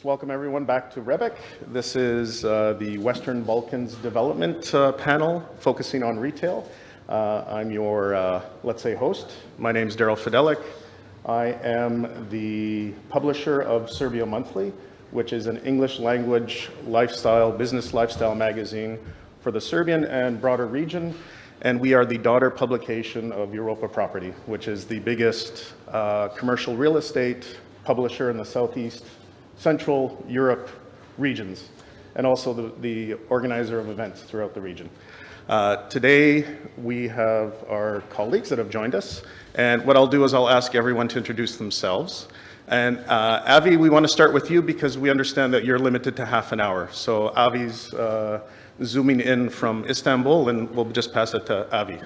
just welcome everyone back to REBEC. This is the Western Balkans Development Panel focusing on retail. I'm your, let's say, host. My name is Daryl Fidelik. I am the publisher of Serbia Monthly, which is an English language business lifestyle magazine for the Serbian and broader region. And we are the daughter publication of Europa Property, which is the biggest commercial real estate publisher in the Southeast, Central Europe regions, and also the organizer of events throughout the region. Today, we have our colleagues that have joined us, and what I'll do is I'll ask everyone to introduce themselves. And Avi, we want to start with you because we understand that you're limited to half an hour. So Avi's zooming in from Istanbul, and we'll just pass it to Avi.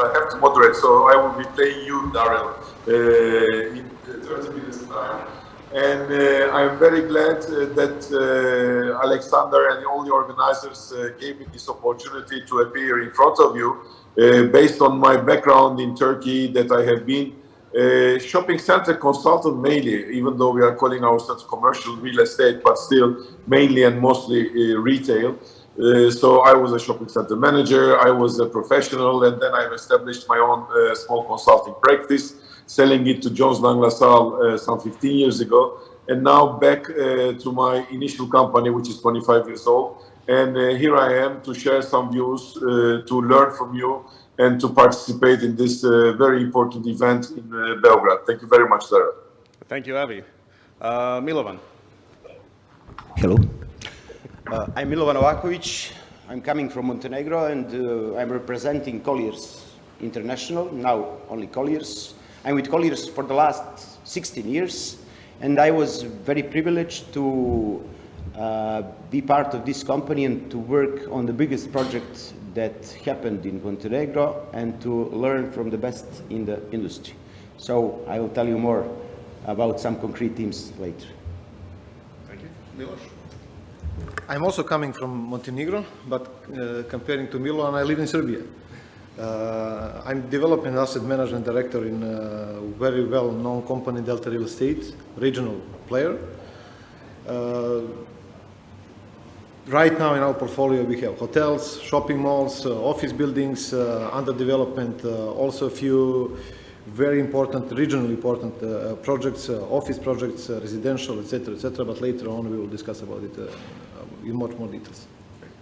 I have to moderate, so I will be playing you, Daryl, in 30 minutes time. And I'm very glad that Alexander and all the organizers gave me this opportunity to appear in front of you. Based on my background in Turkey, that I have been a shopping center consultant mainly, even though we are calling ourselves commercial real estate, but still mainly and mostly retail. So I was a shopping center manager, I was a professional, and then I've established my own small consulting practice, selling it to Jones Lang LaSalle some 15 years ago, and now back to my initial company, which is 25 years old. And here I am to share some views, to learn from you, and to participate in this very important event in Belgrade. Thank you very much, Sarah. Thank you, Avi. Milovan. Hello. I'm Milovan Novakovic. I'm coming from Montenegro, and I'm representing Colliers International, now only Colliers. I'm with Colliers for the last 16 years, and I was very privileged to be part of this company and to work on the biggest project that happened in Montenegro and to learn from the best in the industry. So I will tell you more about some concrete themes later. Thank you. Milos? I'm also coming from Montenegro, but comparing to Milan, I live in Serbia. I'm development asset management director in a very well-known company, Delta Real Estate, regional player. Right now in our portfolio we have hotels, shopping malls, office buildings under development, also a few very important, regionally important projects, office projects, residential, etc., etc. But later on we will discuss about it in much more details.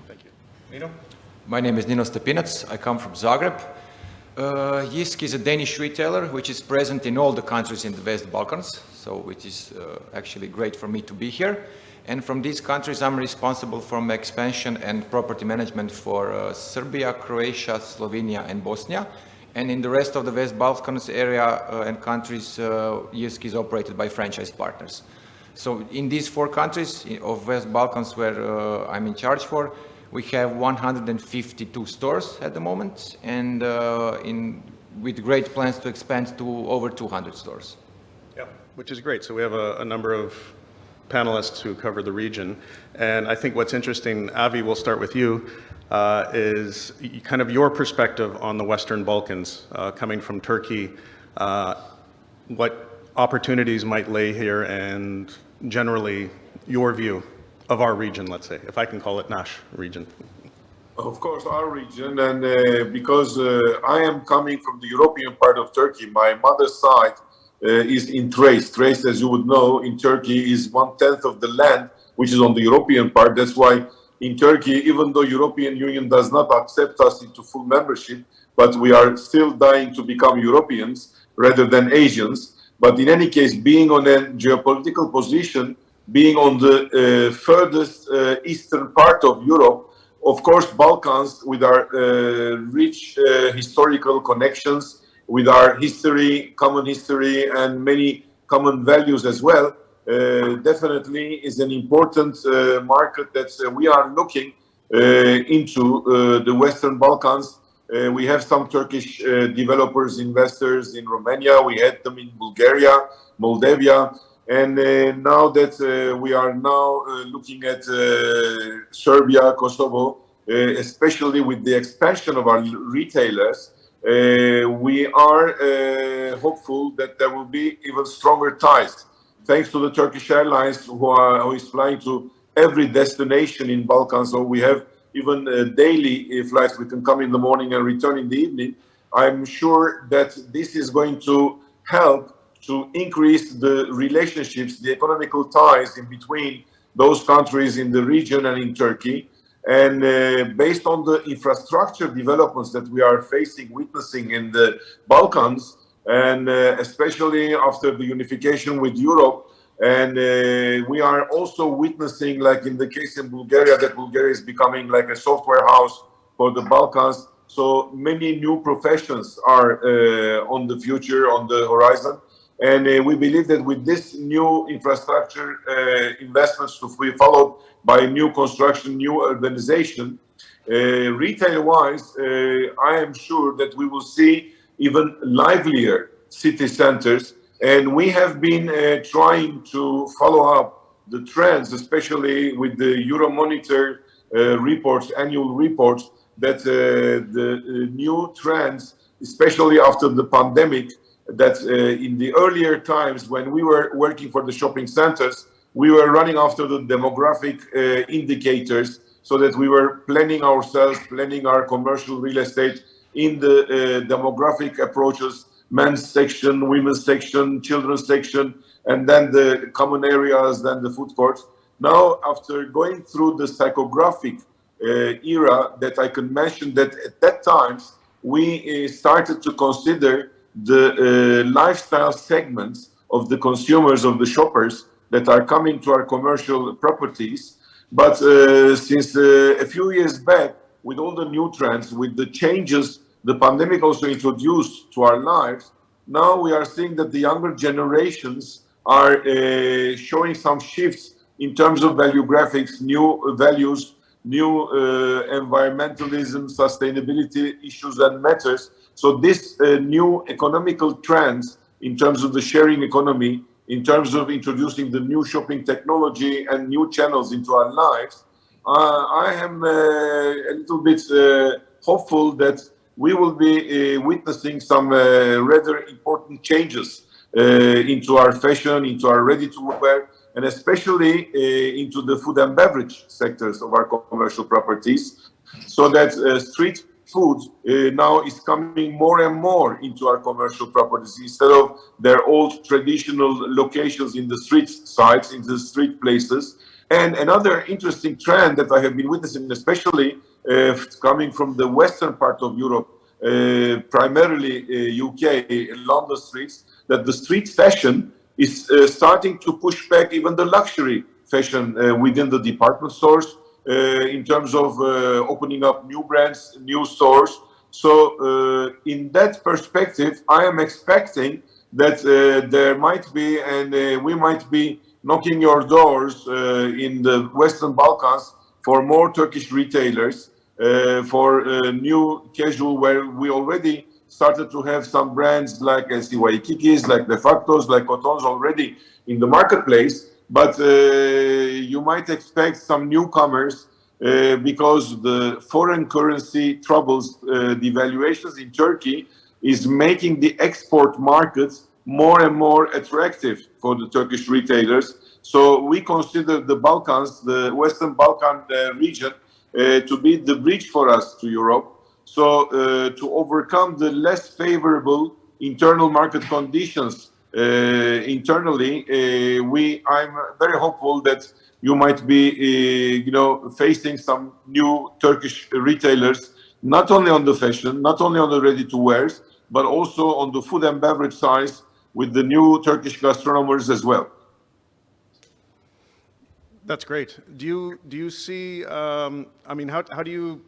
Thank you. Nino? My name is Nino Stepinac. I come from Zagreb. JISK is a Danish retailer which is present in all the countries in the West Balkans, so it is actually great for me to be here. And from these countries I'm responsible for expansion and property management for Serbia, Croatia, Slovenia and Bosnia. And in the rest of the West Balkans area and countries, JISK is operated by franchise partners. So in these 4 countries of West Balkans where I'm in charge for, we have 152 stores at the moment, and with great plans to expand to over 200 stores. Yeah, which is great. So we have a number of panelists who cover the region. And I think what's interesting, Avi, we'll start with you, is kind of your perspective on the Western Balkans, coming from Turkey, what opportunities might lay here, and generally your view of our region, let's say, if I can call it Nash region. Of course, our region, and because I am coming from the European part of Turkey, my mother's side is in Thrace. Thrace, as you would know, in Turkey is 1/10 of the land, which is on the European part. That's why in Turkey, even though European Union does not accept us into full membership, but we are still dying to become Europeans rather than Asians. But in any case, being on a geopolitical position, being on the furthest eastern part of Europe, of course, Balkans, with our rich historical connections, with our history, common history, and many common values as well, definitely is an important market that we are looking into the Western Balkans We have some Turkish developers, investors in Romania. We had them in Bulgaria, Moldavia. And now that we are now looking at Serbia, Kosovo, especially with the expansion of our retailers, we are hopeful that there will be even stronger ties. Thanks to the Turkish Airlines, who is flying to every destination in Balkans, so we have even daily flights. We can come in the morning and return in the evening. I'm sure that this is going to help to increase the relationships, the economical ties in between those countries in the region and in Turkey. And based on the infrastructure developments that we are witnessing in the Balkans, and especially after the unification with Europe, and we are also witnessing, like in the case in Bulgaria, that Bulgaria is becoming like a software house for the Balkans. So many new professions are on the future, on the horizon. And we believe that with this new infrastructure investments to be followed by new construction, new urbanization, retail-wise, I am sure that we will see even livelier city centers. And we have been trying to follow up the trends, especially with the Euromonitor reports, annual reports, that the new trends, especially after the pandemic, that in the earlier times when we were working for the shopping centers, we were running after the demographic indicators, so that we were planning ourselves, planning our commercial real estate in the demographic approaches, men's section, women's section, children's section, and then the common areas, then the food courts. Now, after going through the psychographic era, that I can mention that at that time, we started to consider the lifestyle segments of the consumers, of the shoppers that are coming to our commercial properties. But since a few years back, with all the new trends, with the changes the pandemic also introduced to our lives, now we are seeing that the younger generations are showing some shifts in terms of value graphics, new values, new environmentalism, sustainability issues and matters. So this new economical trends in terms of the sharing economy, in terms of introducing the new shopping technology and new channels into our lives, I am a little bit hopeful that we will be witnessing some rather important changes into our fashion, into our ready-to-wear, and especially into the food and beverage sectors of our commercial properties, so that street food now is coming more and more into our commercial properties instead of their old traditional locations in the street sides, in the street places. And another interesting trend that I have been witnessing, especially coming from the western part of Europe, primarily UK, London streets, that the street fashion is starting to push back even the luxury fashion within the department stores, in terms of opening up new brands, new stores. So in that perspective, I am expecting that there might be, and we might be knocking your doors in the Western Balkans for more Turkish retailers, for new casual wear. We already started to have some brands like Waikikis, like De Factos, like Cotons already in the marketplace. But you might expect some newcomers because the foreign currency troubles, devaluations in Turkey is making the export markets more and more attractive for the Turkish retailers. So we consider the Balkans, the Western Balkan region, to be the bridge for us to Europe. So to overcome the less favorable internal market conditions internally, I'm very hopeful that you might be, facing some new Turkish retailers, not only on the fashion, not only on the ready-to-wears, but also on the food and beverage side with the new Turkish gastronomers as well. That's great. Do you see? How do you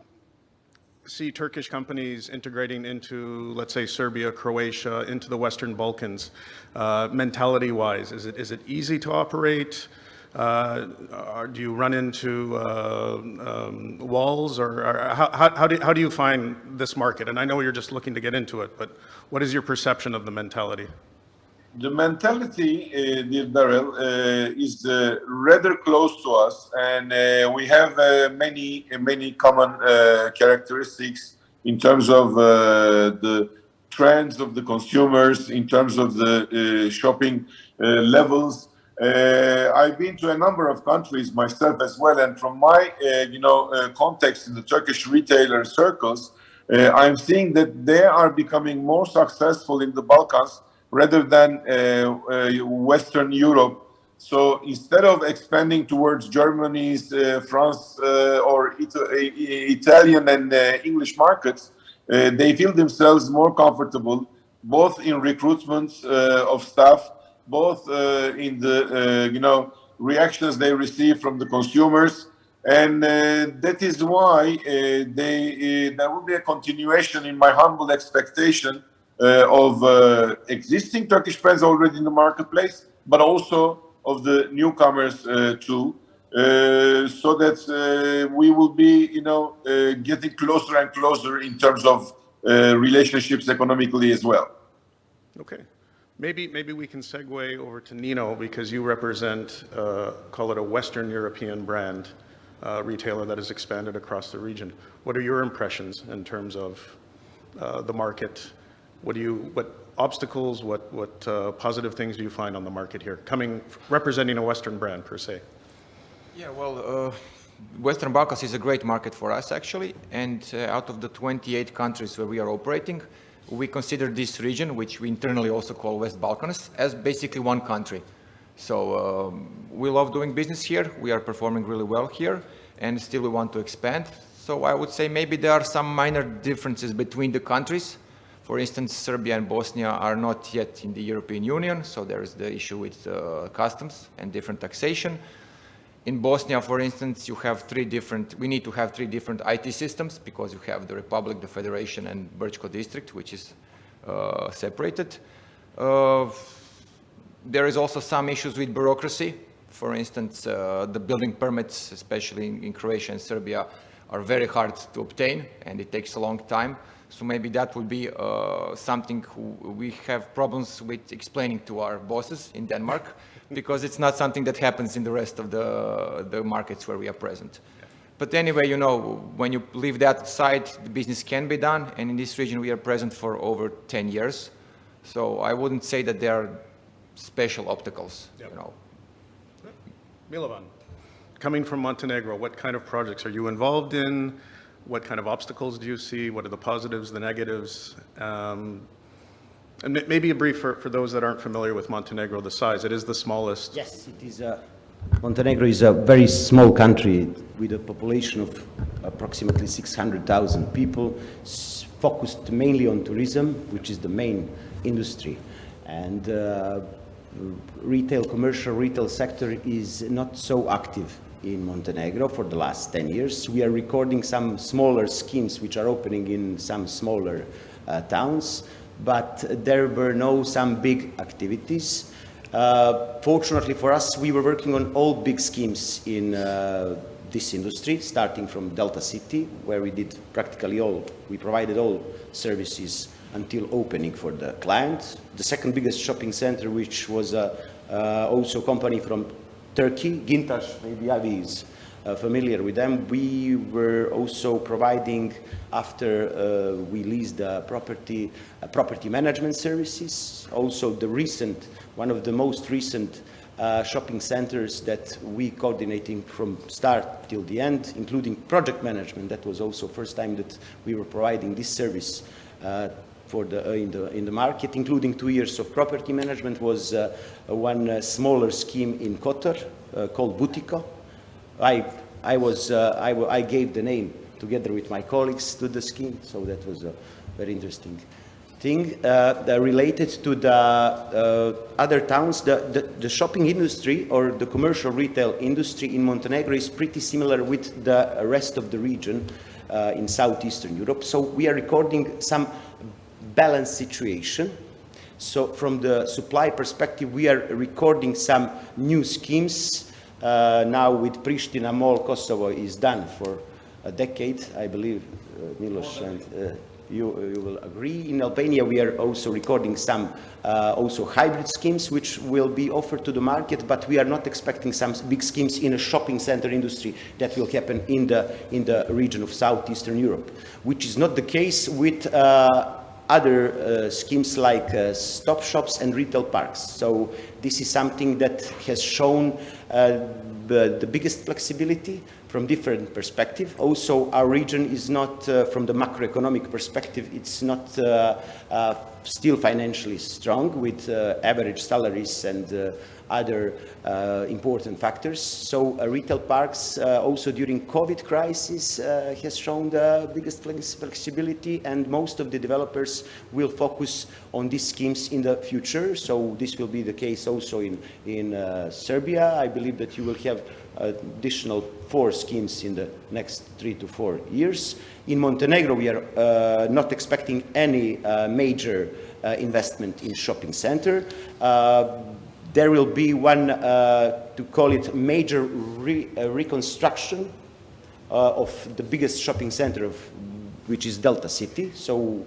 see Turkish companies integrating into, let's say, Serbia, Croatia, into the Western Balkans, mentality-wise? Is it easy to operate? Do you run into walls, or how do you find this market? And I know you're just looking to get into it, but what is your perception of the mentality? The mentality, dear Daryl, is rather close to us, and we have many common characteristics in terms of the trends of the consumers, in terms of the shopping levels. I've been to a number of countries myself as well, and from my context in the Turkish retailer circles, I'm seeing that they are becoming more successful in the Balkans rather than Western Europe. So instead of expanding towards Germany's, France, or Italian and English markets, they feel themselves more comfortable both in recruitment of staff, both in the reactions they receive from the consumers, and that is why there will be a continuation, in my humble expectation, of existing Turkish brands already in the marketplace, but also of the newcomers too, so that we will be, getting closer and closer in terms of relationships economically as well. Okay. Maybe we can segue over to Nino, because you represent, call it a Western European brand retailer that has expanded across the region. What are your impressions in terms of the market? What obstacles, what positive things do you find on the market here, representing a Western brand per se? Yeah, well, Western Balkans is a great market for us actually, and out of the 28 countries where we are operating, we consider this region, which we internally also call West Balkans, as basically one country. So we love doing business here, we are performing really well here, and still we want to expand. So I would say maybe there are some minor differences between the countries. For instance, Serbia and Bosnia are not yet in the European Union, so there is the issue with customs and different taxation. In Bosnia, for instance, we need to have three different IT systems, because you have the Republic, the Federation, and Brčko district, which is separated. There is also some issues with bureaucracy. For instance, the building permits, especially in Croatia and Serbia, are very hard to obtain, and it takes a long time. So maybe that would be something we have problems with explaining to our bosses in Denmark, because it's not something that happens in the rest of the markets where we are present. Yeah. But anyway, when you leave that aside, the business can be done, and in this region we are present for over 10 years. So I wouldn't say that there are special obstacles. Yep. Milovan, coming from Montenegro, what kind of projects are you involved in? What kind of obstacles do you see? What are the positives, the negatives? And maybe a brief for those that aren't familiar with Montenegro, the size. It is the smallest. Yes, it is. Montenegro is a very small country with a population of approximately 600,000 people, focused mainly on tourism, which is the main industry. And commercial retail sector is not so active in Montenegro for the last 10 years. We are recording some smaller schemes which are opening in some smaller towns, but there were some big activities. Fortunately for us, we were working on all big schemes in this industry, starting from Delta City, where we did we provided all services until opening for the client. The second biggest shopping center, which was also a company from Turkey, Gintaş, maybe Avi is familiar with them. We were also providing, after we leased the property management services. Also one of the most recent shopping centers that we coordinating from start till the end, including project management. That was also first time that we were providing this service in the market, including 2 years of property management. Was one smaller scheme in Kotor called Butiko. I gave the name together with my colleagues to the scheme, so that was a very interesting thing. Related to the other towns, the shopping industry or the commercial retail industry in Montenegro is pretty similar with the rest of the region in southeastern Europe. So we are recording some balanced situation. So from the supply perspective, we are recording some new schemes Now with Pristina Mall, Kosovo is done for a decade, I believe, Milos, and you will agree. In Albania, we are also recording some also hybrid schemes which will be offered to the market, but we are not expecting some big schemes in a shopping center industry that will happen in the region of Southeastern Europe, which is not the case with other schemes like stop shops and retail parks. So this is something that has shown the biggest flexibility from different perspective. Also, our region is not, from the macroeconomic perspective, it's not still financially strong with average salaries and other important factors. So retail parks also during COVID crisis has shown the biggest flexibility, and most of the developers will focus on these schemes in the future. So this will be the case also in Serbia. I believe that you will have additional 4 schemes in the next 3 to 4 years. In Montenegro, we are not expecting any major investment in shopping center. There will be one, to call it major reconstruction of the biggest shopping center, which is Delta City. So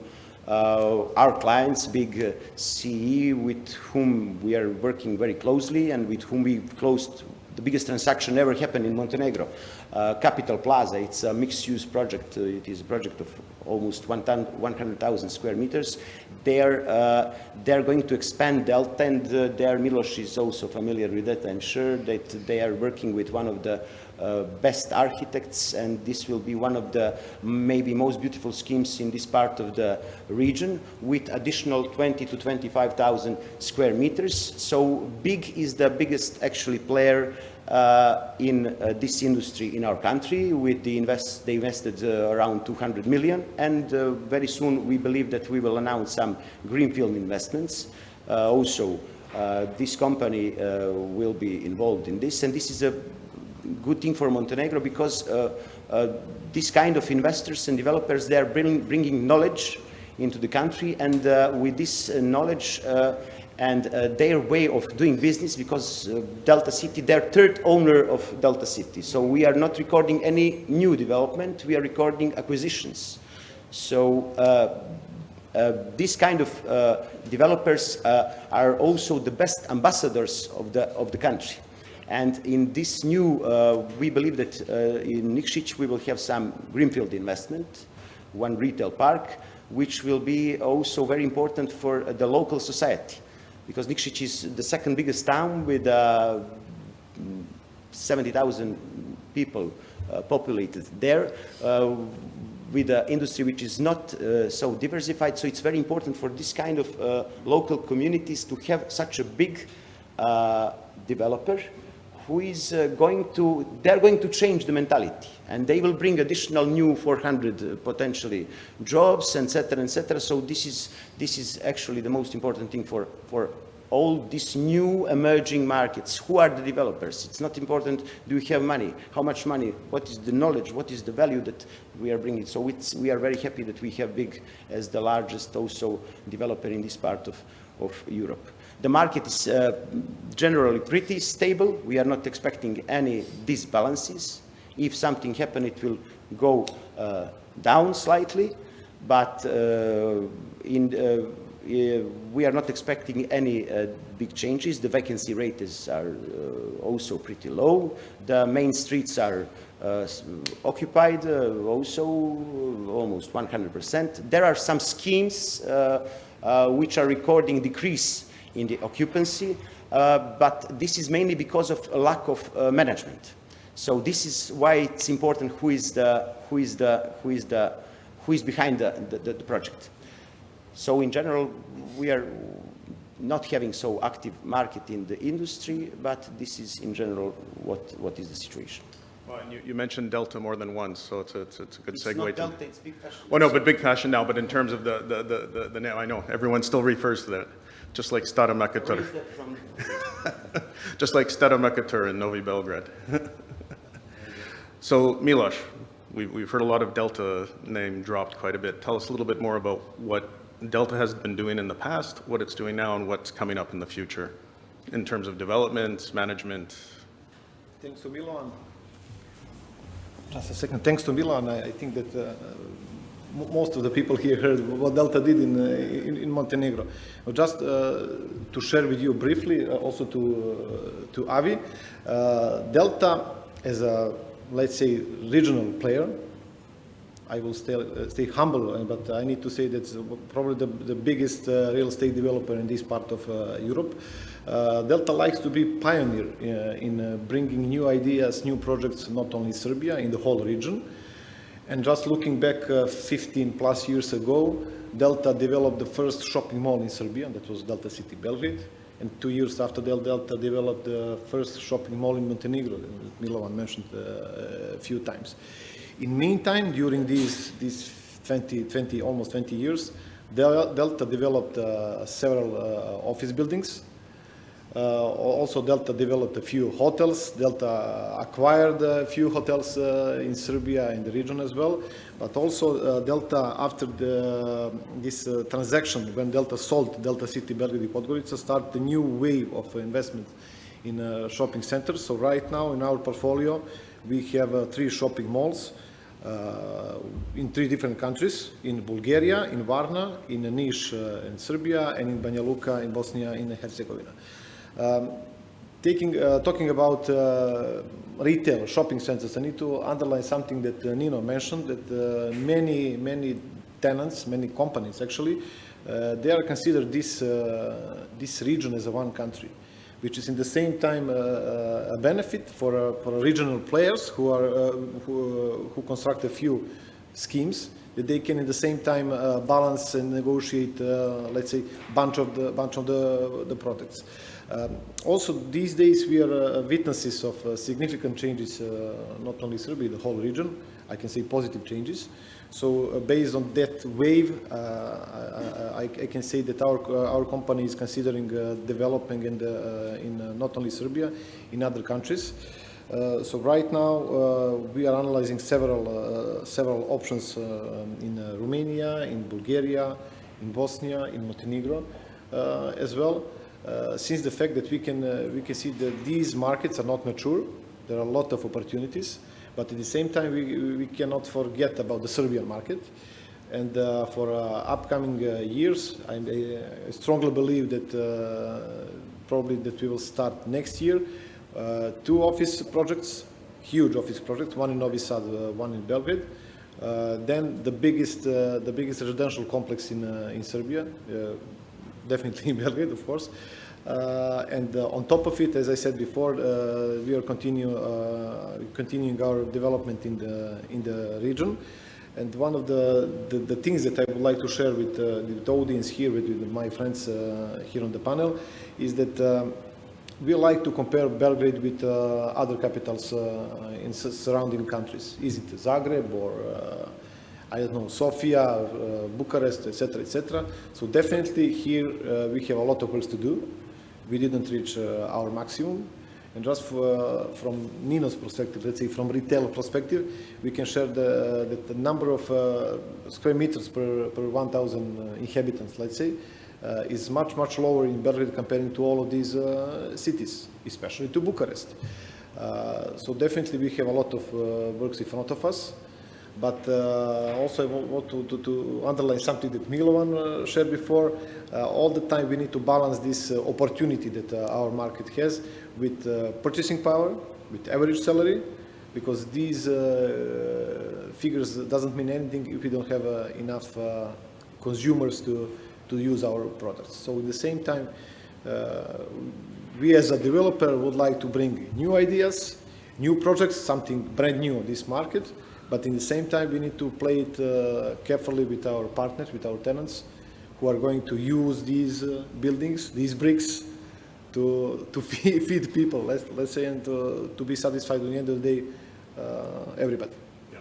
our clients, big CE, with whom we are working very closely and with whom we closed the biggest transaction ever happened in Montenegro. Capital Plaza, it's a mixed-use project. It is a project of almost 100,000 square meters. They're going to expand Delta, and there Milos is also familiar with that. I'm sure that they are working with one of the best architects, and this will be one of the maybe most beautiful schemes in this part of the region, with additional 20 to 25,000 square meters. So big is the biggest actually player in this industry in our country. With they invested around 200 million, and very soon we believe that we will announce some greenfield investments. Also, this company will be involved in this, and this is a good thing for Montenegro, because this kind of investors and developers, they are bringing knowledge into the country, and with this knowledge and their way of doing business, because Delta City, they're third owner of Delta City. So we are not recording any new development, we are recording acquisitions. So this kind of developers are also the best ambassadors of the country. And in this new, we believe that in Nikšić we will have some greenfield investment, one retail park, which will be also very important for the local society, because Nikšić is the second biggest town with 70,000 people populated there, with an industry which is not so diversified. So it's very important for this kind of local communities to have such a big developer who is they're going to change the mentality, and they will bring additional new 400 potentially jobs, etc., etc. So this is actually the most important thing for all these new emerging markets. Who are the developers? It's not important, do we have money? How much money? What is the knowledge? What is the value that we are bringing? So we are very happy that we have BIG as the largest also developer in this part of Europe. The market is generally pretty stable. We are not expecting any disbalances. If something happens, it will go down slightly, but we are not expecting any big changes. The vacancy rates are also pretty low. The main streets are occupied also almost 100%. There are some schemes which are recording decrease in the occupancy, but this is mainly because of a lack of management. So this is why it's important who is behind the project. So in general, we are not having so active market in the industry, but this is in general what is the situation. Well, and you mentioned Delta more than once, so it's a good It's segue. not Delta, it's Big Fashion. Well, no, but Big Fashion now. But in terms of the name, I know everyone still refers to that, just like Stara Makator. Where is that from? Just like Stara Makator in Novi Belgrade. So Milos, we've heard a lot of Delta name dropped quite a bit. Tell us a little bit more about what Delta has been doing in the past, what it's doing now, and what's coming up in the future in terms of development, management. Thanks to Milan. Just a second. Thanks to Milan, I think that most of the people here heard what Delta did in Montenegro. Just to share with you briefly, also to Avi, Delta as a, let's say, regional player. I will stay humble, but I need to say that's probably the biggest real estate developer in this part of Europe. Delta likes to be pioneer in bringing new ideas, new projects, not only Serbia, in the whole region. And just looking back 15 plus years ago, Delta developed the first shopping mall in Serbia, that was Delta City Belgrade. And 2 years after that, Delta developed the first shopping mall in Montenegro, that Milovan mentioned a few times. In meantime, during these almost 20 years, Delta developed several office buildings. Also, Delta developed a few hotels. Delta acquired a few hotels in Serbia and the region as well. But also, Delta, after this transaction, when Delta sold Delta City Belgrade i Podgorica, started a new wave of investment in shopping centers. So right now in our portfolio, we have 3 shopping malls in 3 different countries: in Bulgaria, in Varna, in Niš in Serbia, and in Banja Luka in Bosnia and Herzegovina. Talking about retail shopping centers, I need to underline something that Nino mentioned, that many tenants, many companies actually, they are considered this region as a one country, which is in the same time a benefit for regional players who construct a few schemes, that they can in the same time balance and negotiate, let's say, bunch of the products. Also, these days we are witnesses of significant changes, not only Serbia, the whole region. I can say positive changes. So based on that wave, I can say that our company is considering developing in not only Serbia, in other countries. So right now we are analyzing several options in Romania, in Bulgaria, in Bosnia, in Montenegro as well. Since the fact that we can see that these markets are not mature, there are a lot of opportunities, but at the same time we cannot forget about the Serbian market. And for upcoming years, I strongly believe that probably that we will start next year 2 office projects, huge office projects, one in Novi Sad, one in Belgrade. Then the biggest residential complex in Serbia, definitely in Belgrade, of course. And on top of it, as I said before, we are continuing our development in the region. And one of the things that I would like to share with the audience here, with my friends here on the panel, is that we like to compare Belgrade with other capitals in surrounding countries. Is it Zagreb or I don't know, Sofia, Bucharest, etc., etc. So definitely here we have a lot of work to do. We didn't reach our maximum. And just from Nino's perspective, let's say from retail perspective, we can share that the number of square meters per 1,000 inhabitants, let's say, is much lower in Belgrade comparing to all of these cities, especially to Bucharest. So definitely we have a lot of work in front of us. But also I want to underline something that Milovan shared before. All the time we need to balance this opportunity that our market has with purchasing power, with average salary, because these figures doesn't mean anything if we don't have enough consumers to use our products. So at the same time, we as a developer would like to bring new ideas, new projects, something brand new on this market. But in the same time, we need to play it carefully with our partners, with our tenants, who are going to use these buildings, these bricks, to feed people, let's say, and to be satisfied at the end of the day, everybody. Yeah.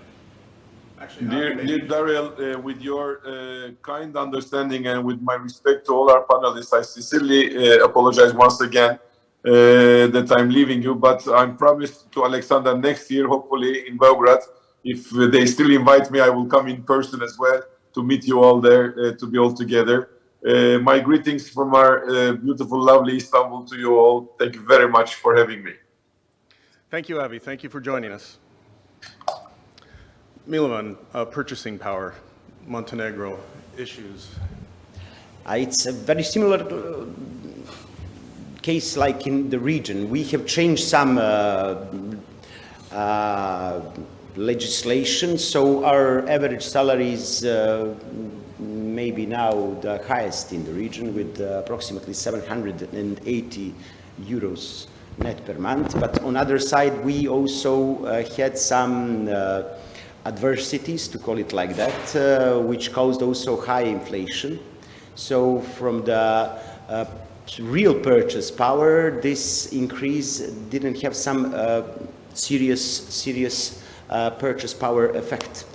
Actually, Dear Daryl, with your kind understanding and with my respect to all our panelists, I sincerely apologize once again that I'm leaving you, but I'm promised to Alexander next year, hopefully in Belgrade. If they still invite me, I will come in person as well to meet you all there, to be all together. My greetings from our beautiful, lovely Istanbul to you all. Thank you very much for having me. Thank you, Avi. Thank you for joining us. Milovan, purchasing power, Montenegro issues. It's a very similar case like in the region. We have changed some legislation, so our average salary is maybe now the highest in the region with approximately 780 euros net per month. But on other side, we also had some adversities, to call it like that, which caused also high inflation. So from the real purchase power, this increase didn't have some serious purchase power effect.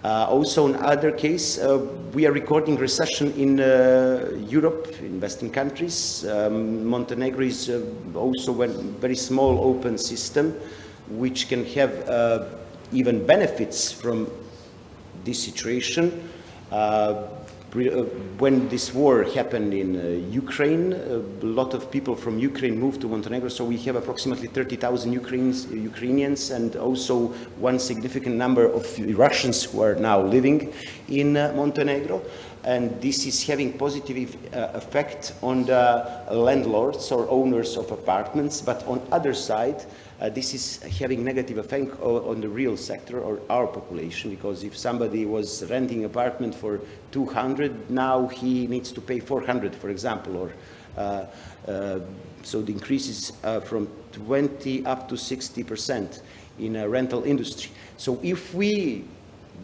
Also, in other case, we are recording recession in Europe, in Western countries. Montenegro is also a very small open system, which can have even benefits from this situation. When this war happened in Ukraine, a lot of people from Ukraine moved to Montenegro, so we have approximately 30,000 Ukrainians and also one significant number of Russians who are now living in Montenegro. And this is having positive effect on the landlords or owners of apartments, but on other side, this is having negative effect on the real sector or our population, because if somebody was renting apartment for 200, now he needs to pay 400, for example, or so the increase is from 20 up to 60% in a rental industry. So if we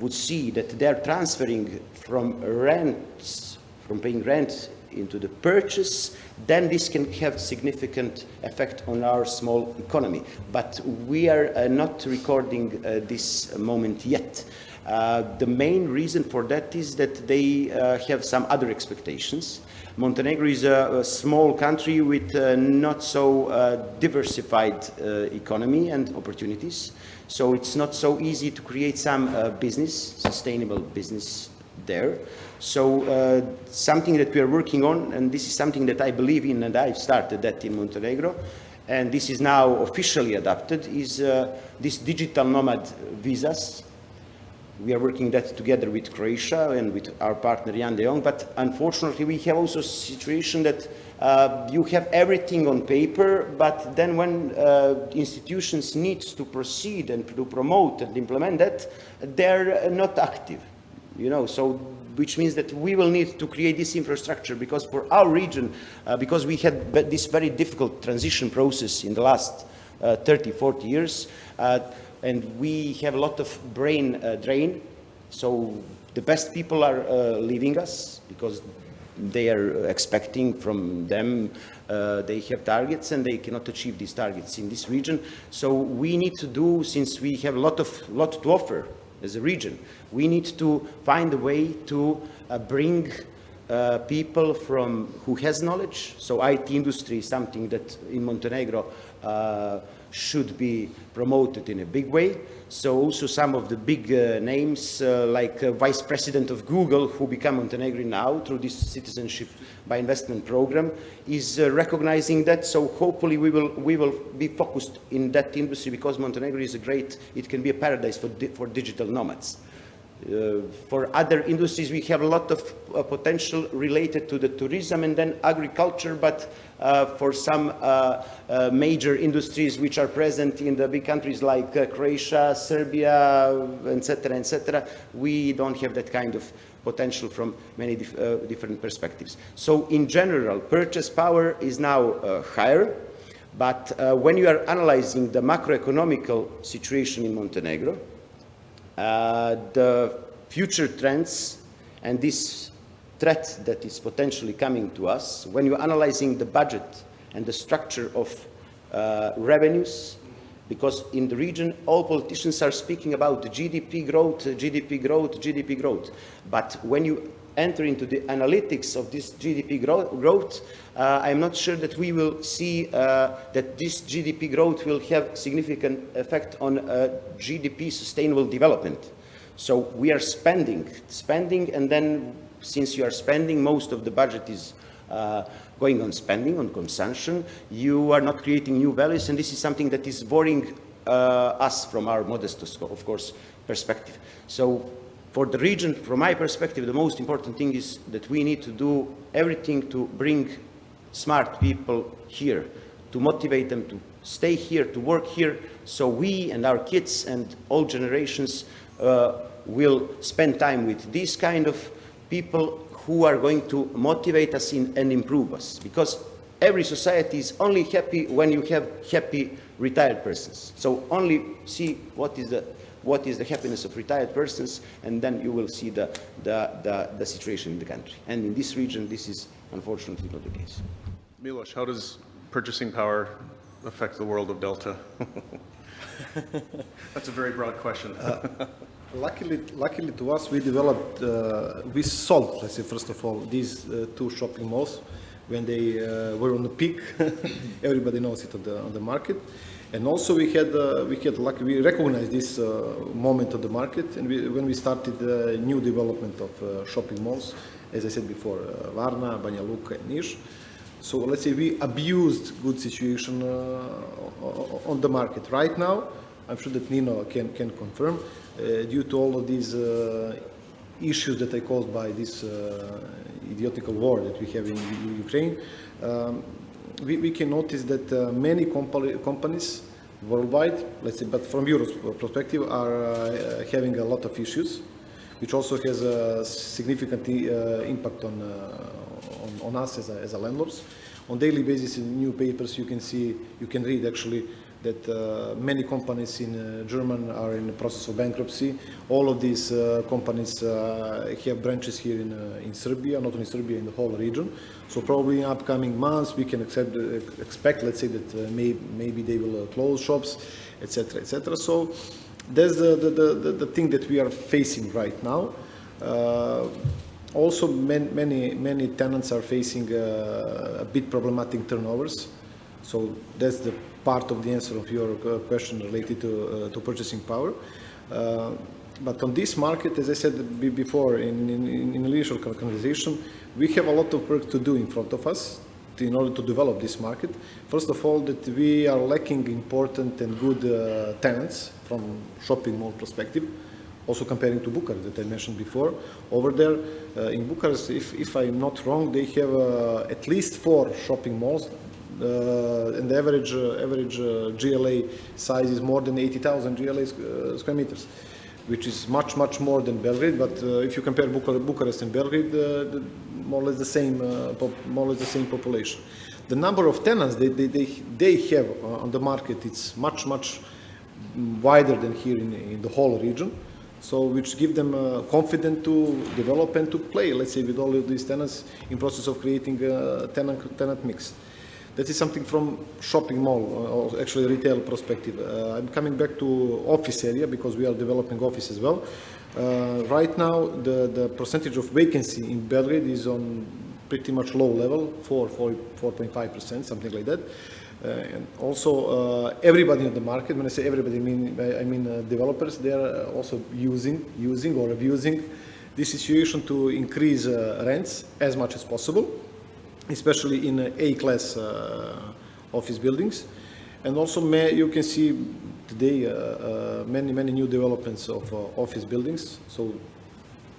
would see that they're transferring from rents, from paying rent into the purchase, then this can have significant effect on our small economy. But we are not recording this moment yet. The main reason for that is that they have some other expectations. Montenegro is a small country with not so diversified economy and opportunities. So it's not so easy to create some business, sustainable business there. So something that we are working on, and this is something that I believe in, and I've started that in Montenegro, and this is now officially adopted, is this digital nomad visas. We are working that together with Croatia and with our partner Jan de Jong, but unfortunately we have also a situation that you have everything on paper, but then when institutions need to proceed and to promote and implement that, they're not active, you know, so which means that we will need to create this infrastructure, because for our region, because we had this very difficult transition process in the last 30, 40 years, and we have a lot of brain drain. So the best people are leaving us because they are expecting from them, they have targets and they cannot achieve these targets in this region. So we need to do, since we have a lot to offer as a region, we need to find a way to bring people from who has knowledge. So IT industry is something that in Montenegro should be promoted in a big way. So also some of the big names like Vice President of Google, who become Montenegrin now through this citizenship by investment program, is recognizing that. So hopefully we will be focused in that industry, because Montenegro is it can be a paradise for digital nomads. For other industries, we have a lot of potential related to the tourism and then agriculture, but for some major industries which are present in the big countries like Croatia, Serbia, etc., we don't have that kind of potential from many different perspectives. So in general, purchase power is now higher, but when you are analyzing the macroeconomical situation in Montenegro, the future trends and this threat that is potentially coming to us, when you're analyzing the budget and the structure of revenues, because in the region all politicians are speaking about GDP growth, GDP growth, GDP growth. But when you enter into the analytics of this GDP growth, I'm not sure that we will see that this GDP growth will have significant effect on GDP sustainable development. So we are spending, and then since you are spending, most of the budget is going on spending, on consumption. You are not creating new values, and this is something that is worrying us from our modest, of course, perspective. So for the region, from my perspective, the most important thing is that we need to do everything to bring smart people here, to motivate them to stay here, to work here, so we and our kids and all generations will spend time with these kind of people who are going to motivate us and improve us. Because every society is only happy when you have happy retired persons. So only see what is the happiness of retired persons, and then you will see the situation in the country. And in this region, this is unfortunately not the case. Milos, how does purchasing power affect the world of Delta? That's a very broad question. Luckily to us, we developed, we sold, let's say, first of all, these two shopping malls when they were on the peak. Everybody knows it on the market. And also we had lucky, we recognized this moment of the market, and when we started new development of shopping malls, as I said before, Varna, Banja Luka, and Niš. So let's say we abused good situation on the market. Right now, I'm sure that Nino can confirm, due to all of these issues that are caused by this idiotical war that we have in Ukraine, we can notice that many companies worldwide, let's say, but from Europe's perspective, are having a lot of issues, which also has a significant impact on us as a landlords. On daily basis in new papers you can read actually that many companies in Germany are in the process of bankruptcy. All of these companies have branches here in Serbia, not only Serbia, in the whole region. So probably in upcoming months we can expect, let's say, that maybe they will close shops, etc., etc. So that's the thing that we are facing right now. Also, many tenants are facing a bit problematic turnovers. So that's the part of the answer of your question related to purchasing power. But on this market, as I said before in initial conversation, we have a lot of work to do in front of us in order to develop this market. First of all, that we are lacking important and good tenants from shopping mall perspective. Also comparing to Bucharest that I mentioned before. Over there in Bucharest, if I'm not wrong, they have at least 4 shopping malls, and the average GLA size is more than 80,000 GLA square meters, which is much more than Belgrade. But if you compare Bucharest and Belgrade, more or less the same population. The number of tenants they have on the market, it's much wider than here in the whole region. So which give them confidence to develop and to play, let's say, with all of these tenants in process of creating a tenant mix. That is something from shopping mall, or actually retail perspective. I'm coming back to office area because we are developing office as well. Right now, the percentage of vacancy in Belgrade is on pretty much low level, 4.5%, something like that. And also everybody in the market, when I say everybody, I mean developers, they are also using or abusing this situation to increase rents as much as possible, especially in A-class office buildings. And also you can see today many new developments of office buildings. So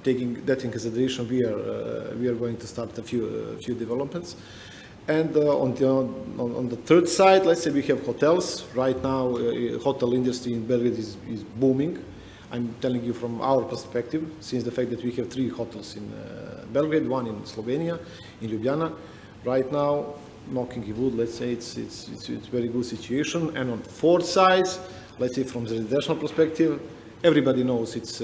taking that in consideration, we are going to start a few developments. And on the third side, let's say we have hotels. Right now, hotel industry in Belgrade is booming. I'm telling you from our perspective, since the fact that we have 3 hotels in Belgrade, 1 in Slovenia, in Ljubljana. Right now, knocking wood, let's say it's very good situation. And on fourth side, let's say from the residential perspective, everybody knows it's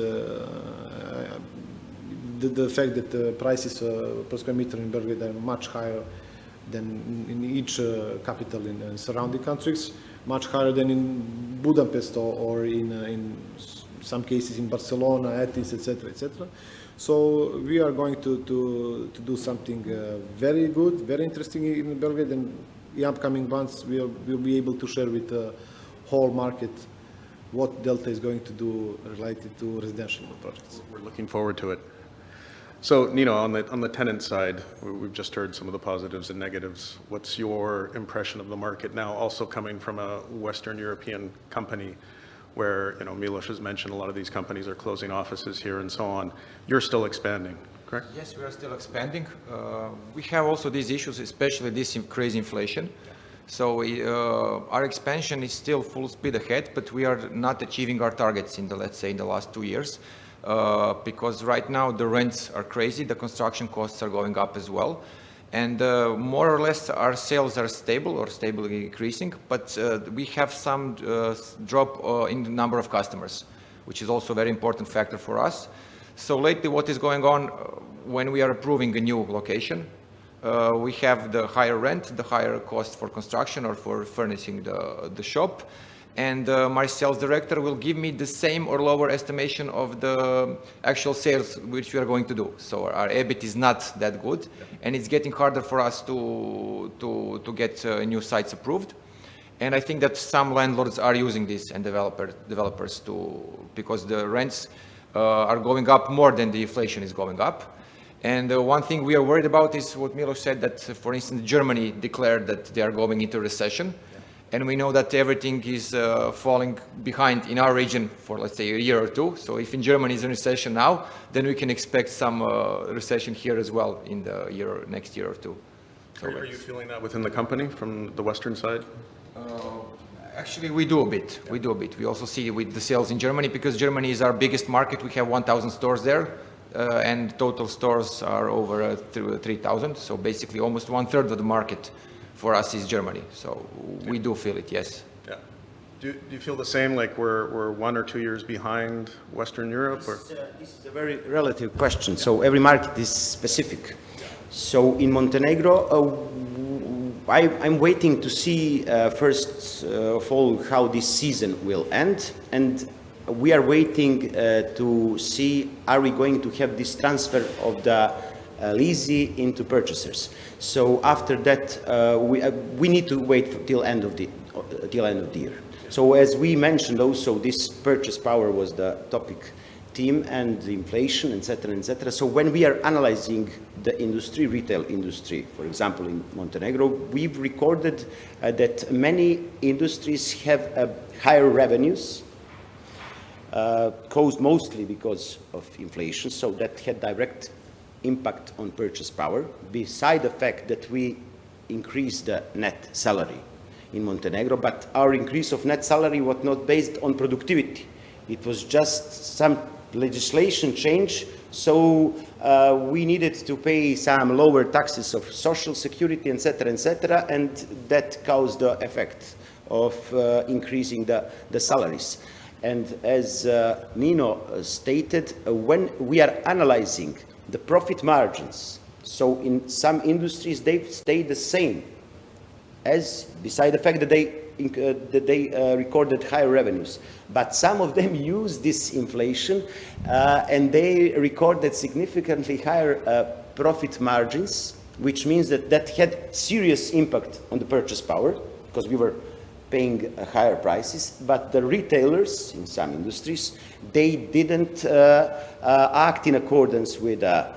the fact that the prices per square meter in Belgrade are much higher than in each capital in surrounding countries, much higher than in Budapest or in some cases in Barcelona, Athens, etc., etc. So we are going to do something very good, very interesting in Belgrade, and in upcoming months we'll be able to share with the whole market what Delta is going to do related to residential projects. We're looking forward to it. So, Nino, on the tenant side, we've just heard some of the positives and negatives. What's your impression of the market now, also coming from a Western European company where, Milos has mentioned a lot of these companies are closing offices here and so on. You're still expanding, correct? Yes, we are still expanding. We have also these issues, especially this crazy inflation. So our expansion is still full speed ahead, but we are not achieving our targets in the, let's say, in the last 2 years. Because right now the rents are crazy, the construction costs are going up as well. And more or less our sales are stable or stably increasing, but we have some drop in the number of customers, which is also a very important factor for us. So lately what is going on when we are approving a new location, we have the higher rent, the higher cost for construction or for furnishing the shop. And my sales director will give me the same or lower estimation of the actual sales which we are going to do. So our EBIT is not that good, and it's getting harder for us to get new sites approved. And I think that some landlords are using this and developers because the rents are going up more than the inflation is going up. And one thing we are worried about is what Milos said, that, for instance, Germany declared that they are going into recession. And we know that everything is falling behind in our region for, let's say, a year or two. So if in Germany is in recession now, then we can expect some recession here as well in the next year or two. So Are you feeling that within the company from the Western side? Actually, we do a bit. We do a bit. We also see with the sales in Germany, because Germany is our biggest market. We have 1,000 stores there, and total stores are over 3,000. So basically, almost 1/3 of the market for us is Germany. So we do feel it, yes. Yeah. Do you feel the same, like we're 1 or 2 years behind Western Europe? Or? This is a very relative question. So every market is specific. So in Montenegro, I'm waiting to see first of all how this season will end, and we are waiting to see are we going to have this transfer of the leasing into purchasers. So after that, we need to wait till end of the year. So as we mentioned, also this purchase power was the topic theme, and the inflation, etc., etc. So when we are analyzing the industry, retail industry, for example, in Montenegro, we've recorded that many industries have higher revenues, caused mostly because of inflation. So that had direct impact on purchase power, beside the fact that we increased the net salary in Montenegro, but our increase of net salary was not based on productivity. It was just some legislation change, so we needed to pay some lower taxes of social security, etc., and that caused the effect of increasing the salaries. And as Nino stated, when we are analyzing the profit margins, so in some industries they stay the same, as beside the fact that they recorded higher revenues, but some of them use this inflation and they recorded significantly higher profit margins, which means that had serious impact on the purchase power, because we were paying higher prices. But the retailers in some industries, they didn't act in accordance with the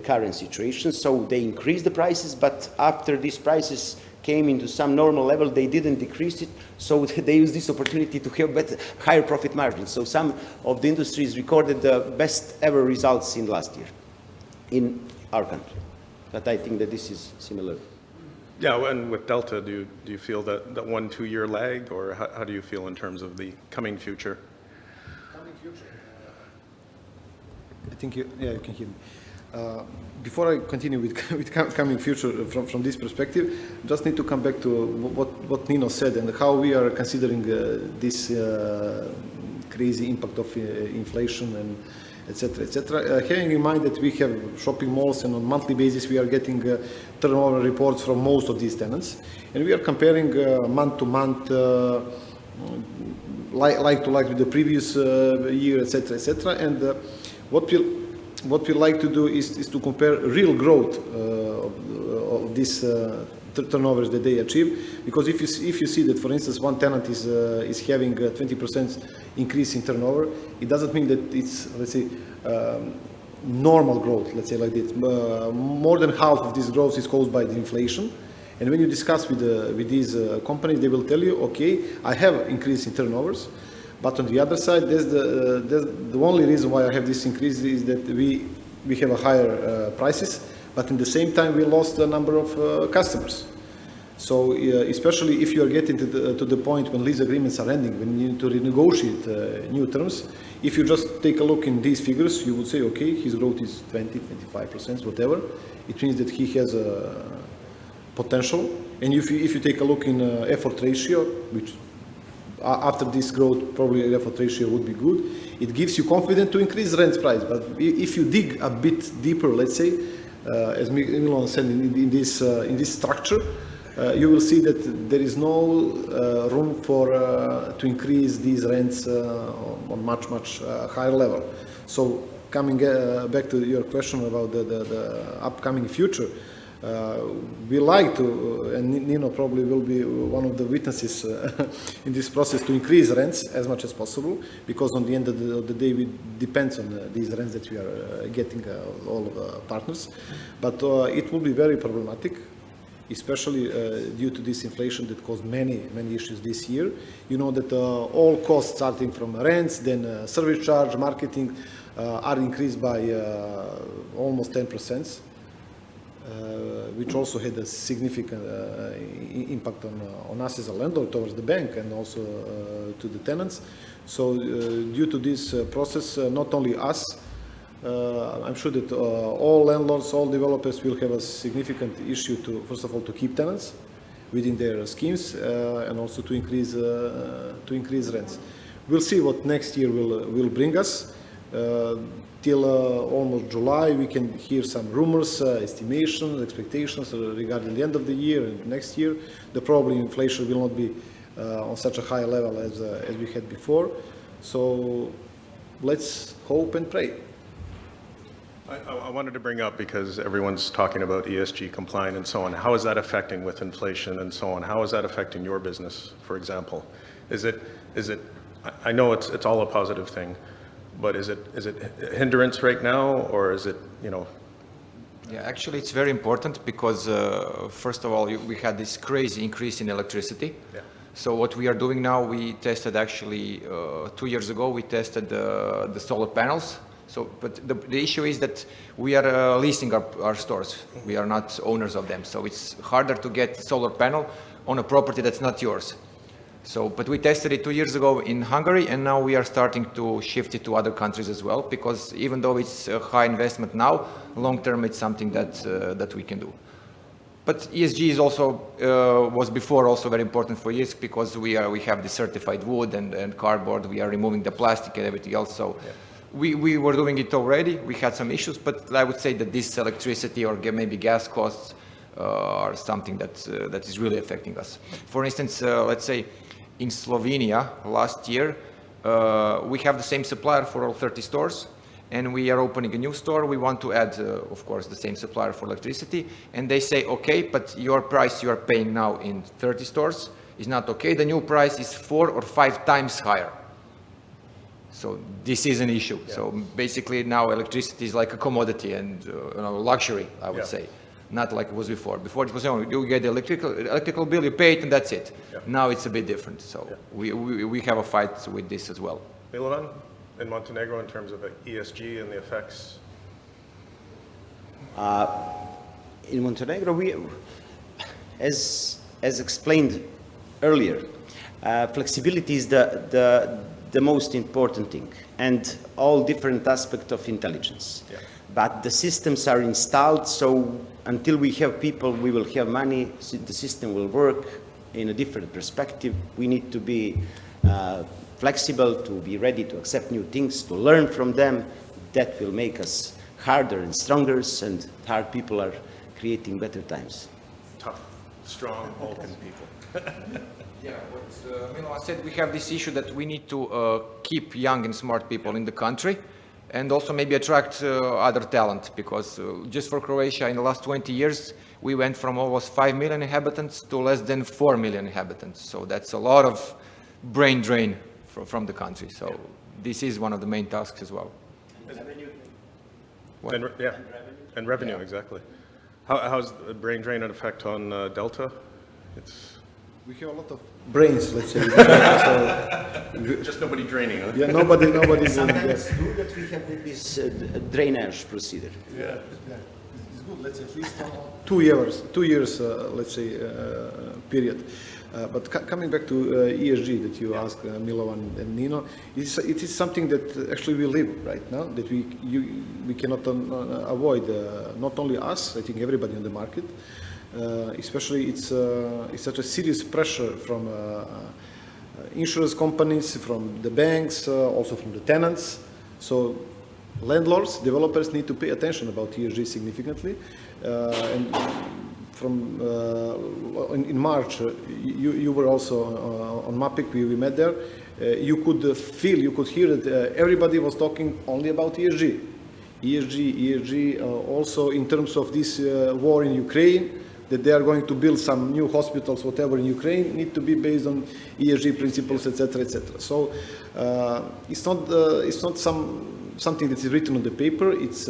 current situation. So they increased the prices, but after these prices came into some normal level, they didn't decrease it. So they used this opportunity to have higher profit margins. So some of the industries recorded the best ever results in last year in our country. But I think that this is similar. Yeah, and with Delta, do you feel that 1-2 year lag, or how do you feel in terms of the coming future? Coming future. I think you can hear me. Before I continue with coming future from this perspective, just need to come back to what Nino said and how we are considering this crazy impact of inflation and etc. Having in mind that we have shopping malls, and on monthly basis we are getting turnover reports from most of these tenants, and we are comparing month to month, like to like with the previous year, etc. And what we like to do is to compare real growth of these turnovers that they achieve. Because if you see that, for instance, one tenant is having 20% increase in turnover, it doesn't mean that it's, let's say, normal growth, let's say like this. More than half of this growth is caused by the inflation. And when you discuss with these companies, they will tell you, okay, I have increase in turnovers, but on the other side, the only reason why I have this increase is that we have a higher prices, but in the same time we lost a number of customers. So especially if you are getting to the point when lease agreements are ending, when you need to renegotiate new terms, if you just take a look in these figures, you would say, okay, his growth is 20, 25%, whatever. It means that he has a potential. And if you take a look in effort ratio, which after this growth, probably effort ratio would be good, it gives you confidence to increase rent price. But if you dig a bit deeper, let's say, as Milan said, in this structure, you will see that there is no room to increase these rents on much higher level. So coming back to your question about the upcoming future, we like to, and Nino probably will be one of the witnesses in this process, to increase rents as much as possible, because on the end of the day we depends on these rents that we are getting all of the partners. But it will be very problematic, especially due to this inflation that caused many issues this year. You know that all costs starting from rents, then service charge, marketing are increased by almost 10%, which also had a significant impact on us as a landlord towards the bank and also to the tenants. So due to this process, not only us, I'm sure that all landlords, all developers will have a significant issue to, first of all, to keep tenants within their schemes and also to increase rents. We'll see what next year will bring us. Till almost July, we can hear some rumors, estimations, expectations regarding the end of the year and next year. Probably inflation will not be on such a high level as we had before. So let's hope and pray. I wanted to bring up, because everyone's talking about ESG compliant and so on, how is that affecting with inflation and so on? How is that affecting your business, for example? Is it, I know it's all a positive thing, but is it a hindrance right now, or is it, you know? Yeah, actually it's very important because first of all, we had this crazy increase in electricity. Yeah. So what we are doing now, we tested actually 2 years ago, we tested the solar panels. So, but the issue is that we are leasing our stores. We are not owners of them. So it's harder to get solar panel on a property that's not yours. So, but we tested it 2 years ago in Hungary, and now we are starting to shift it to other countries as well, because even though it's a high investment now, long term it's something that we can do. But ESG is also, was before also very important for us, because we have the certified wood and cardboard, we are removing the plastic and everything else. So. Yeah. We were doing it already. We had some issues, but I would say that this electricity or maybe gas costs are something that is really affecting us. For instance, let's say in Slovenia last year, we have the same supplier for all 30 stores, and we are opening a new store. We want to add, of course, the same supplier for electricity, and they say, okay, but your price you are paying now in 30 stores is not okay. The new price is 4 or 5 times higher. So this is an issue. Yeah. So basically now electricity is like a commodity and luxury, I would say, not like it was before. Before it was only you get the electrical bill, you pay it, and that's it. Yeah. Now it's a bit different. So we have a fight with this as well. Milovan, in Montenegro, in terms of ESG and the effects? In Montenegro, we, as explained earlier, flexibility is the most important thing, and all different aspects of intelligence. Yeah. But the systems are installed, so until we have people, we will have money, the system will work in a different perspective. We need to be flexible, to be ready to accept new things, to learn from them. That will make us harder and stronger, and hard people are creating better times. Tough, strong Balkan people. Yeah, what Milo said, we have this issue that we need to keep young and smart people in the country, and also maybe attract other talent, because just for Croatia in the last 20 years, we went from almost 5 million inhabitants to less than 4 million inhabitants. So that's a lot of brain drain from the country. So this is one of the main tasks as well. And revenue, exactly. How's the brain drain an effect on Delta? We have a lot of brains, let's say. So, Just nobody draining, huh? yeah, nobody's doing that. Sometimes good that we have this drainage procedure. Yeah. It's good, let's say at least 2 years, let's say, period. But coming back to ESG that you asked Milovan and Nino, it is something that actually we live right now, that we cannot avoid, not only us, I think everybody on the market. Especially it's such a serious pressure from insurance companies, from the banks, also from the tenants. So landlords, developers need to pay attention about ESG significantly. And from in March, you were also on MAPIC, we met there. You could feel, you could hear that everybody was talking only about ESG. ESG, also in terms of this war in Ukraine, that they are going to build some new hospitals, whatever in Ukraine, need to be based on ESG principles, etc., etc. So it's not something that is written on the paper. It's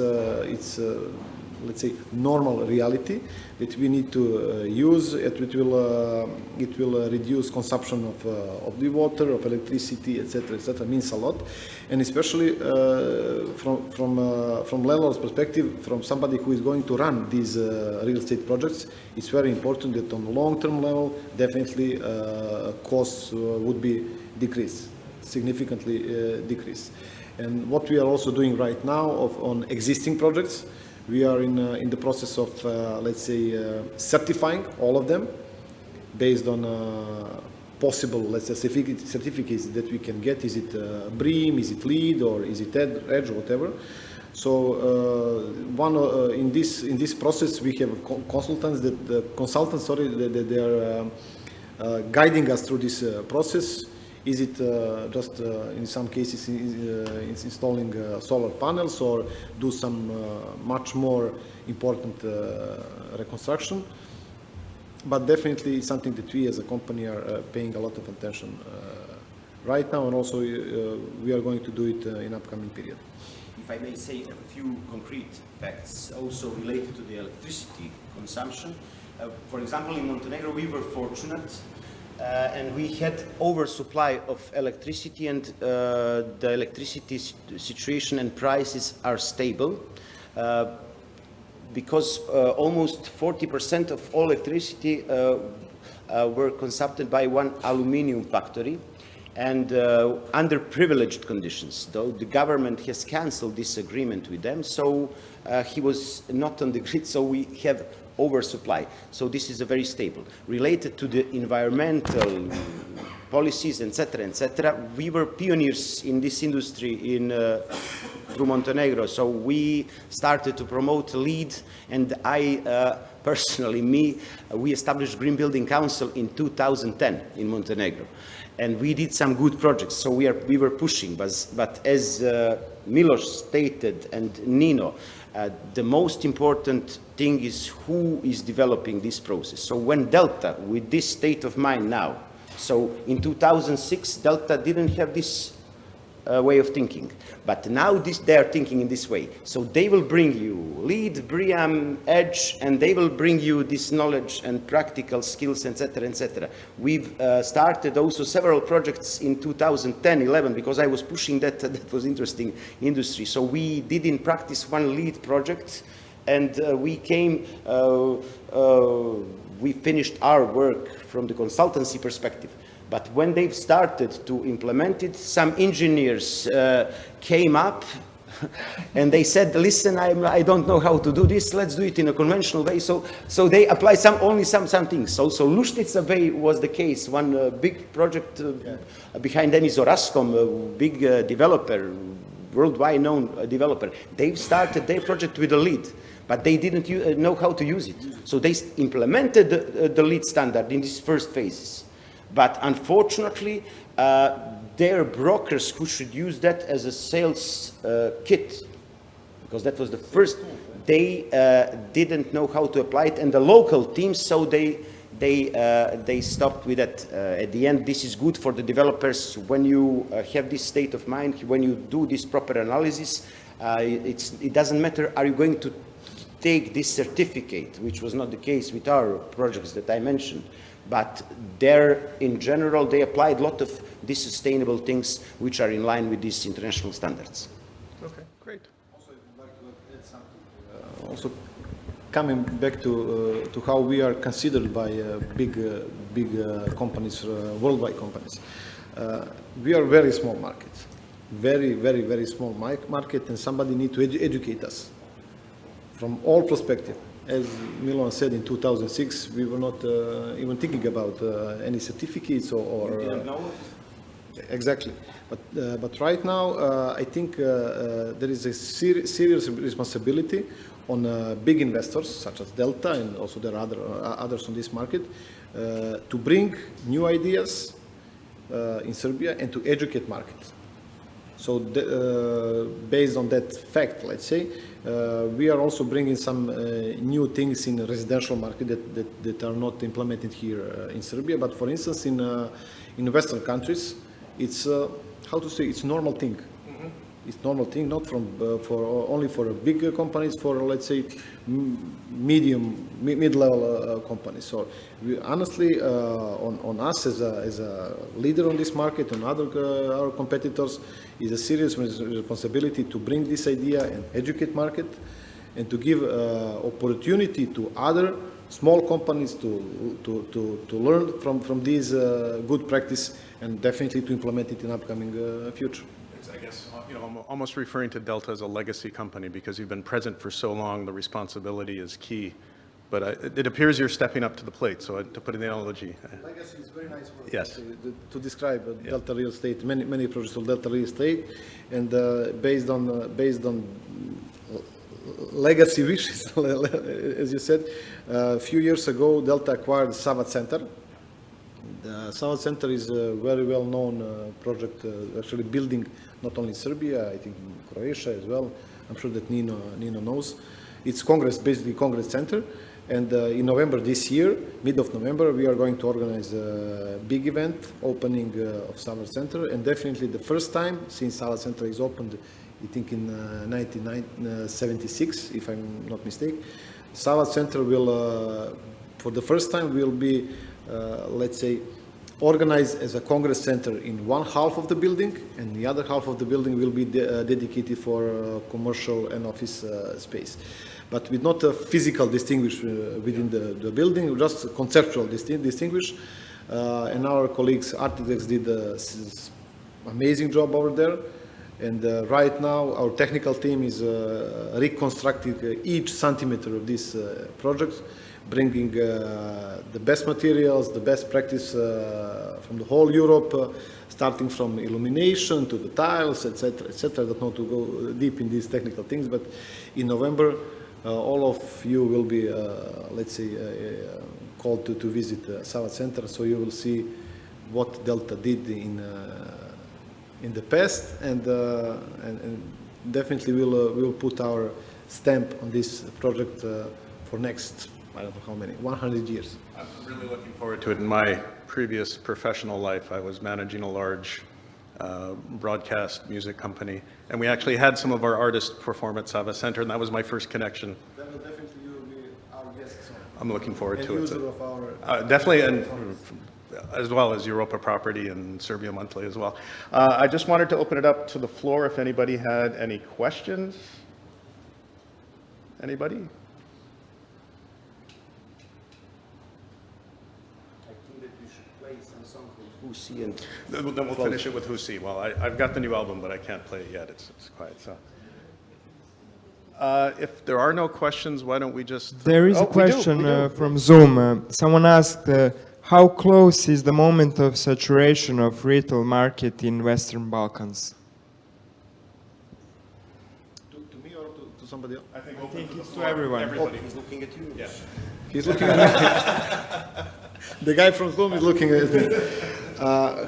let's say normal reality that we need to use. It will reduce consumption of the water, of electricity, etc., etc. Means a lot, and especially from landlord's perspective, from somebody who is going to run these real estate projects, it's very important that on long-term level, definitely costs would be decreased, significantly decreased. And what we are also doing right now on existing projects, we are in the process of, let's say, certifying all of them based on possible, let's say, certificates that we can get. Is it BREEAM, is it LEED, or is it EDGE, whatever. So in this process, we have consultants that they are guiding us through this process. Is it just in some cases installing solar panels, or do some much more important reconstruction? But definitely it's something that we as a company are paying a lot of attention right now, and also we are going to do it in upcoming period. If I may say a few concrete facts also related to the electricity consumption. For example, in Montenegro we were fortunate and we had oversupply of electricity, and the electricity situation and prices are stable because almost 40% of all electricity were consumed by one aluminium factory, and under privileged conditions, though the government has cancelled this agreement with them, so he was not on the grid, so we have oversupply. So this is a very stable. Related to the environmental policies, etc., we were pioneers in this industry through Montenegro. So we started to promote LEED, and I personally, we established Green Building Council in 2010 in Montenegro. And we did some good projects, so we were pushing, but as Milos stated and Nino, the most important thing is who is developing this process. So when Delta, with this state of mind now, so in 2006, Delta didn't have this way of thinking, but now they are thinking in this way. So they will bring you LEED, BREEAM, EDGE, and they will bring you this knowledge and practical skills, etc., etc. We've started also several projects in 2010-11 because I was pushing that. That was interesting industry. So we did in practice one LEED project, and we finished our work from the consultancy perspective. But when they've started to implement it, some engineers came up and they said, listen, I don't know how to do this, let's do it in a conventional way. So they applied only some things. So Luštica Bay was the case, one big project behind Denis Orascom, a big developer, worldwide known developer. They've started their project with a LEED, but they didn't know how to use it. So they implemented the LEED standard in these first phases. But unfortunately, their brokers who should use that as a sales kit, because that was the first, they didn't know how to apply it, and the local teams, so they stopped with that. At the end, this is good for the developers. When you have this state of mind, when you do this proper analysis, it doesn't matter, are you going to take this certificate, which was not the case with our projects that I mentioned. But there, in general, they applied a lot of these sustainable things which are in line with these international standards. Okay, great. Also, I'd like to add something. Also, coming back to how we are considered by big companies, worldwide companies. We are very small market, very small market, and somebody need to educate us from all perspectives. As Milan said, in 2006, we were not even thinking about any certificates or You didn't know? Exactly. But right now, I think there is a serious responsibility on big investors such as Delta, and also there are others on this market, to bring new ideas in Serbia and to educate markets. So based on that fact, let's say, we are also bringing some new things in the residential market that are not implemented here in Serbia. But for instance, in Western countries, it's how to say, it's normal thing. Mm-hmm. It's normal thing, not only for big companies, for let's say mid-level companies. So we, honestly, on us as a leader on this market, on our competitors, is a serious responsibility to bring this idea and educate market, and to give opportunity to other small companies to learn from these good practice, and definitely to implement it in upcoming future. I guess, I'm almost referring to Delta as a legacy company because you've been present for so long, the responsibility is key. But it appears you're stepping up to the plate, so to put an analogy. Legacy is very nice word. Yes. To describe Delta Real Estate, many projects of Delta Real Estate, and based on legacy wishes, as you said, a few years ago, Delta acquired Savat Center. The Savat Center is a very well-known project, actually building not only in Serbia, I think in Croatia as well. I'm sure that Nino knows. It's basically Congress Center. And in November this year, mid of November, we are going to organize a big event, opening of Savat Center. And definitely the first time since Savat Center is opened, I think in 1976, if I'm not mistaken, Savat Center will, for the first time, will be, let's say, organized as a Congress Center in one half of the building, and the other half of the building will be dedicated for commercial and office space. But with not a physical distinguish within the building, just conceptual distinguish. And our colleagues, architects, did an amazing job over there. And right now, our technical team is reconstructing each centimeter of this project, bringing the best materials, the best practice from the whole Europe, starting from illumination to the tiles, etc., etc. I don't know to go deep in these technical things, but in November, all of you will be, let's say, called to visit Savat Center, so you will see what Delta did in the past, and definitely we'll put our stamp on this project for next, I don't know how many, 100 years. I'm really looking forward to it. In my previous professional life, I was managing a large broadcast music company, and we actually had some of our artists perform at Savat Center, and that was my first connection. Then definitely you will be our guests. I'm looking forward to it. User of our definitely, and as well as Europa Property and Serbia Monthly as well. I just wanted to open it up to the floor if anybody had any questions. Anybody? Husi and Then we'll finish it with Husi. Well, I've got the new album, but I can't play it yet. It's quiet. So, if there are no questions, why don't we just? There is Oh, a question we do. from Zoom. Someone asked, how close is the moment of saturation of retail market in Western Balkans? to me or to somebody else? I think it's to everyone. Everybody. he's looking at you. Yeah. He's looking at me. The guy from Sloom is looking at me.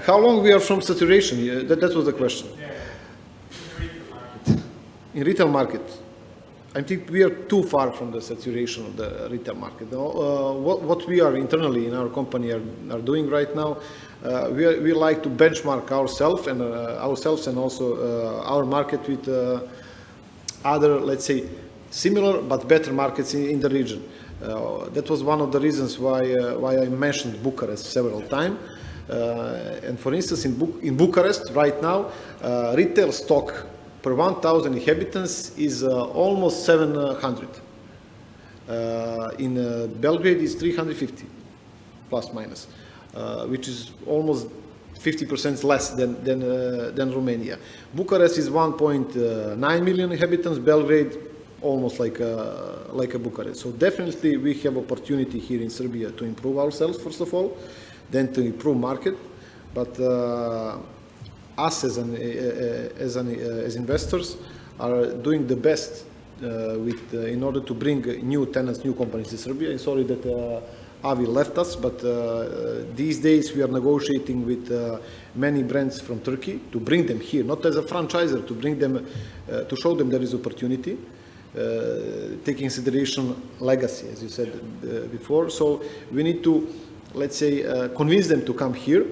How long we are from saturation? That was the question. In retail market, I think we are too far from the saturation of the retail market. What we are internally in our company are doing right now, we like to benchmark ourselves and also our market with other, let's say, similar but better markets in the region. That was one of the reasons why I mentioned Bucharest several times. And for instance, in Bucharest right now, retail stock per 1,000 inhabitants is almost 700. In Belgrade is 350, plus minus, which is almost 50% less than Romania. Bucharest is 1.9 million inhabitants. Belgrade almost like a Bucharest. So definitely we have opportunity here in Serbia to improve ourselves first of all, then to improve market. But us as investors are doing the best in order to bring new tenants, new companies to Serbia. I'm sorry that Avi left us, but these days we are negotiating with many brands from Turkey to bring them here, not as a franchisor, to bring them, to show them there is opportunity, taking consideration legacy, as you said before. So we need to, let's say, convince them to come here,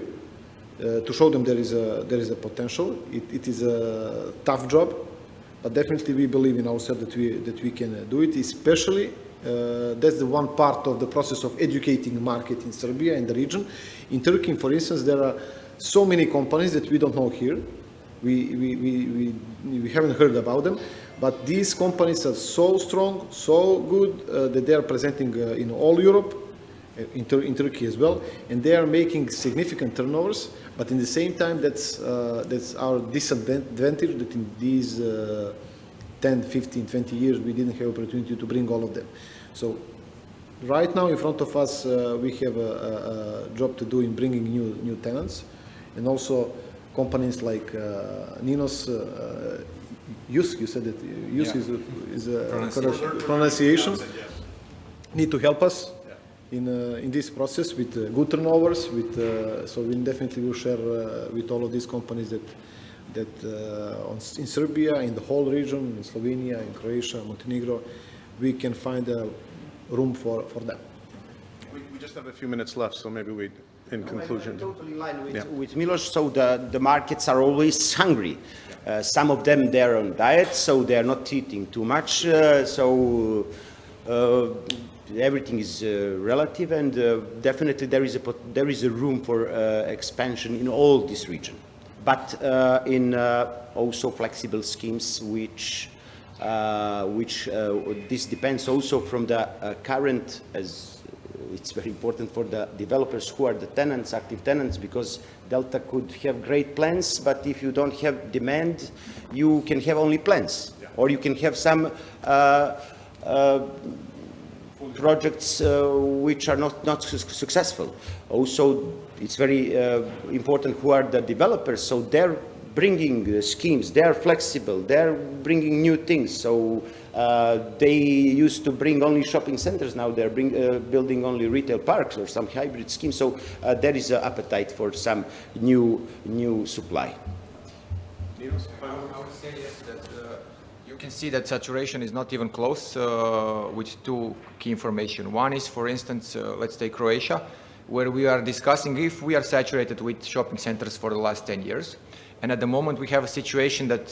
to show them there is a potential. It is a tough job, but definitely we believe in ourselves that we can do it. Especially that's the one part of the process of educating the market in Serbia and the region. In Turkey, for instance, there are so many companies that we don't know here. We haven't heard about them, but these companies are so strong, so good that they are presenting in all Europe. In Turkey as well, and they are making significant turnovers. But in the same time, that's our disadvantage, that in these 10, 15, 20 years, we didn't have opportunity to bring all of them. So right now in front of us, we have a job to do in bringing new tenants, and also companies like Ninos, Yusk, you said that Yusk is a pronunciation, need to help us in this process with good turnovers. So we definitely will share with all of these companies that in Serbia, in the whole region, in Slovenia, in Croatia, Montenegro, we can find a room for them. We just have a few minutes left, so maybe in conclusion. I'm totally in line with Milos. So the markets are always hungry. Some of them, they're on diet, so they're not eating too much. Everything is relative, and definitely there is a room for expansion in all this region, but in also flexible schemes, which this depends also from the current, as it's very important for the developers who are the tenants, active tenants, because Delta could have great plans, but if you don't have demand, you can have only plans, or you can have some projects which are not successful. Also, it's very important who are the developers. So they're bringing schemes, they're flexible, they're bringing new things. So they used to bring only shopping centers, now they're building only retail parks or some hybrid schemes. So there is an appetite for some new supply. I would say yes, that you can see that saturation is not even close with two key information. One is, for instance, let's take Croatia, where we are discussing if we are saturated with shopping centers for the last 10 years. And at the moment we have a situation that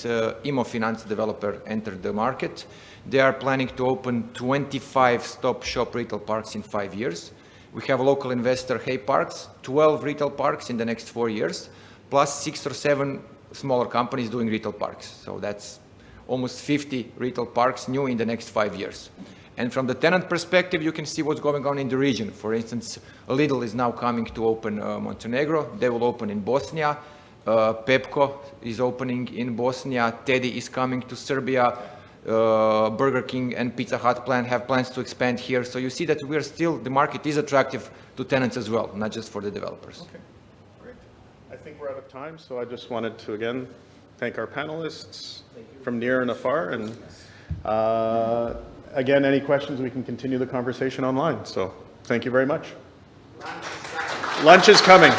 Imofinanz developer entered the market. They are planning to open 25 stop-shop retail parks in 5 years. We have a local investor, Hey Parks, 12 retail parks in the next 4 years, plus 6 or 7 smaller companies doing retail parks. So that's almost 50 retail parks new in the next 5 years. And from the tenant perspective, you can see what's going on in the region. For instance, Lidl is now coming to open Montenegro. They will open in Bosnia. Pepco is opening in Bosnia. Teddy is coming to Serbia. Burger King and Pizza Hut have plans to expand here. So you see that we are still, the market is attractive to tenants as well, not just for the developers. Okay, great. I think we're out of time, so I just wanted to again thank our panelists from near and afar. And again, any questions, we can continue the conversation online. So thank you very much. Lunch is coming.